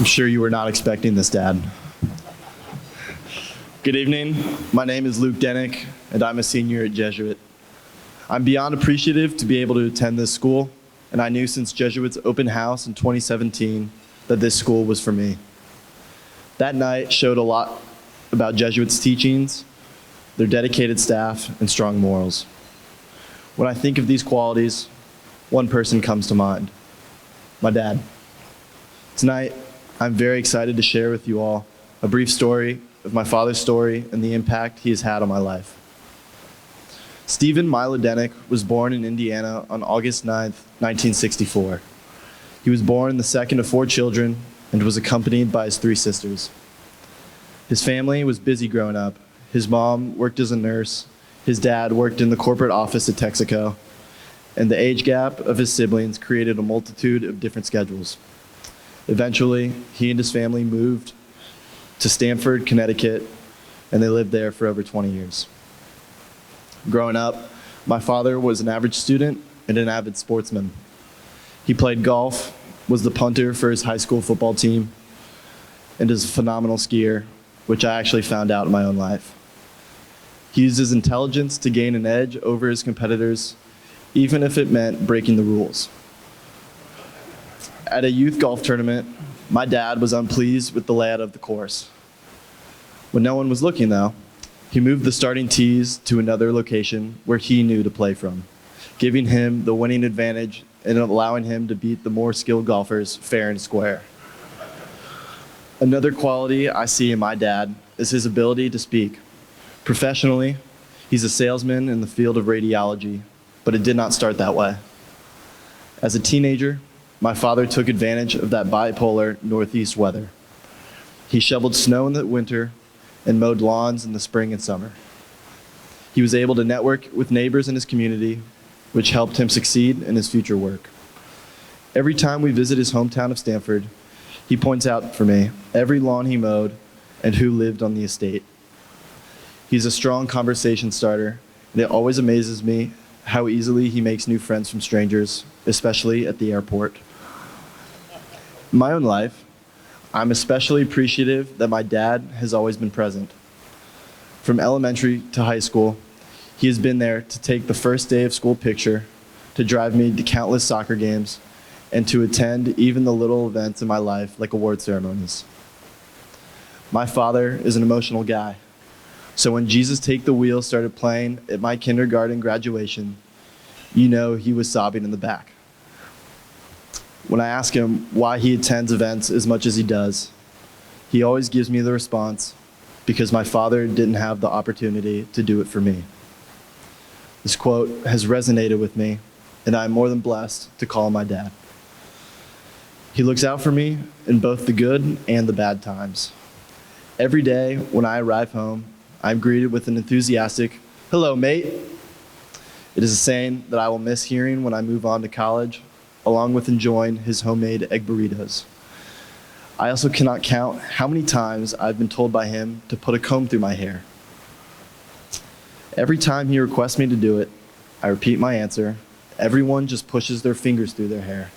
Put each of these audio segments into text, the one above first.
I'm sure you were not expecting this, Dad. Good evening. My name is Luke Denick, and I'm a senior at Jesuit. I'm beyond appreciative to be able to attend this school, and I knew since Jesuit's open house in 2017 that this school was for me. That night showed a lot about Jesuit's teachings, their dedicated staff, and strong morals. When I think of these qualities, one person comes to mind: my dad. Tonight, I'm very excited to share with you all a brief story of my father's story and the impact he has had on my life. Stephen Milo Denick was born in Indiana on August 9th, 1964. He was born the second of 4 children and was accompanied by his 3 sisters. His family was busy growing up. His mom worked as a nurse, his dad worked in the corporate office at Texaco, and the age gap of his siblings created a multitude of different schedules. Eventually, he and his family moved to Stamford, Connecticut, and they lived there for over 20 years. Growing up, my father was an average student and an avid sportsman. He played golf, was the punter for his high school football team, and is a phenomenal skier, which I actually found out in my own life. He used his intelligence to gain an edge over his competitors, even if it meant breaking the rules. At a youth golf tournament, my dad was unpleased with the layout of the course. When no one was looking, though, he moved the starting tees to another location where he knew to play from, giving him the winning advantage and allowing him to beat the more skilled golfers fair and square. Another quality I see in my dad is his ability to speak. Professionally, he's a salesman in the field of radiology, but it did not start that way. As a teenager, my father took advantage of that bipolar northeast weather. He shoveled snow in the winter and mowed lawns in the spring and summer. He was able to network with neighbors in his community, which helped him succeed in his future work. Every time we visit his hometown of Stamford, he points out for me every lawn he mowed and who lived on the estate. He's a strong conversation starter, and it always amazes me how easily he makes new friends from strangers, especially at the airport. In my own life, I'm especially appreciative that my dad has always been present. From elementary to high school, he has been there to take the first day of school picture, to drive me to countless soccer games, and to attend even the little events in my life like award ceremonies. My father is an emotional guy, so when Jesus Take the Wheel started playing at my kindergarten graduation, you know he was sobbing in the back. When I ask him why he attends events as much as he does, he always gives me the response, because my father didn't have the opportunity to do it for me. This quote has resonated with me, and I am more than blessed to call him my dad. He looks out for me in both the good and the bad times. Every day when I arrive home, I'm greeted with an enthusiastic, "Hello, mate." It is a saying that I will miss hearing when I move on to college, along with enjoying his homemade egg burritos. I also cannot count how many times I've been told by him to put a comb through my hair. Every time he requests me to do it, I repeat my answer: everyone just pushes their fingers through their hair.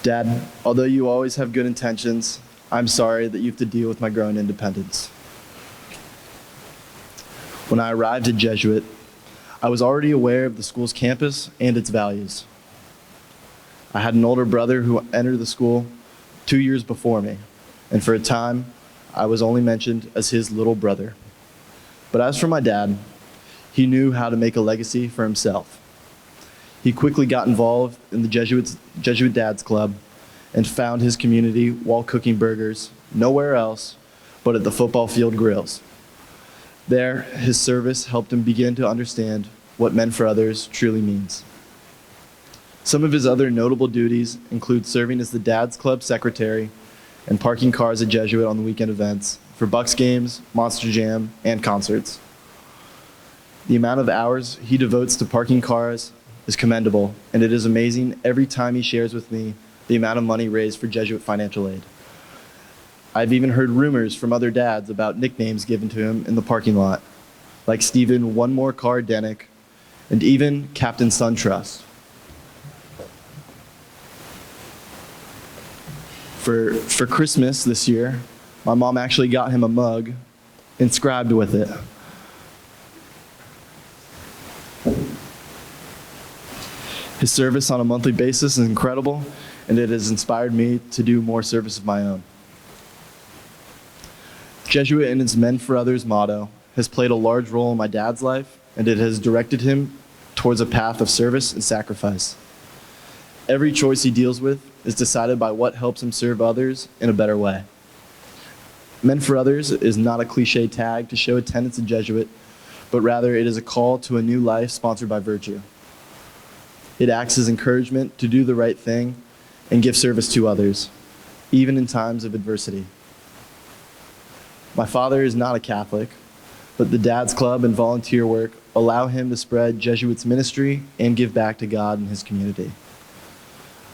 Dad, although you always have good intentions, I'm sorry that you have to deal with my growing independence. When I arrived at Jesuit, I was already aware of the school's campus and its values. I had an older brother who entered the school 2 years before me, and for a time, I was only mentioned as his little brother. But as for my dad, he knew how to make a legacy for himself. He quickly got involved in the Jesuit Dads Club and found his community while cooking burgers nowhere else but at the football field grills. There, his service helped him begin to understand what men for others truly means. Some of his other notable duties include serving as the Dads Club secretary and parking cars at Jesuit on the weekend events for Bucks games, Monster Jam, and concerts. The amount of hours he devotes to parking cars is commendable, and it is amazing every time he shares with me the amount of money raised for Jesuit financial aid. I've even heard rumors from other dads about nicknames given to him in the parking lot, like Stephen One More Car Denick, and even Captain SunTrust. For Christmas this year, my mom actually got him a mug inscribed with it. His service on a monthly basis is incredible, and it has inspired me to do more service of my own. Jesuit and its Men for Others motto has played a large role in my dad's life, and it has directed him towards a path of service and sacrifice. Every choice he deals with is decided by what helps him serve others in a better way. Men for Others is not a cliche tag to show attendance in Jesuit, but rather it is a call to a new life sponsored by virtue. It acts as encouragement to do the right thing and give service to others, even in times of adversity. My father is not a Catholic, but the Dad's Club and volunteer work allow him to spread Jesuit's ministry and give back to God and his community.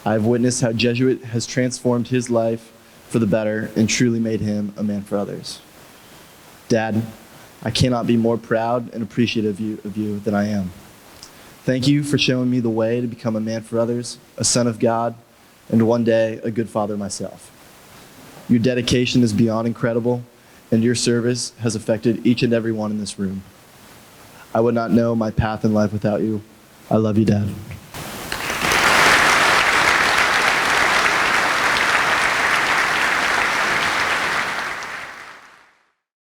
I have witnessed how Jesuit has transformed his life for the better and truly made him a man for others. Dad, I cannot be more proud and appreciative of you than I am. Thank you for showing me the way to become a man for others, a son of God, and one day a good father myself. Your dedication is beyond incredible, and your service has affected each and every one in this room. I would not know my path in life without you. I love you, Dad.